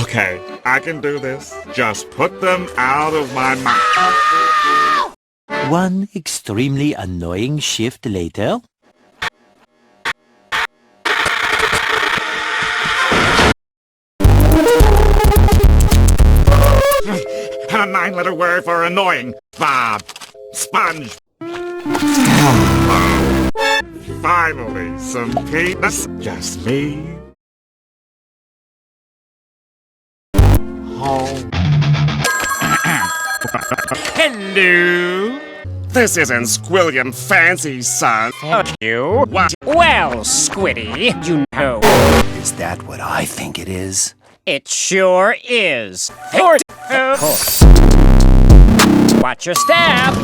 Okay, I can do this. Just put them out of my mouth. One extremely annoying shift later. A 9-letter word for annoying. Bob. Sponge. Finally, some peace. Just me. Home. Hello. This isn't Squilliam Fancy, son. Fuck you. What? Well, Squiddy, you know. Is that what I think it is? It sure is. Watch your step.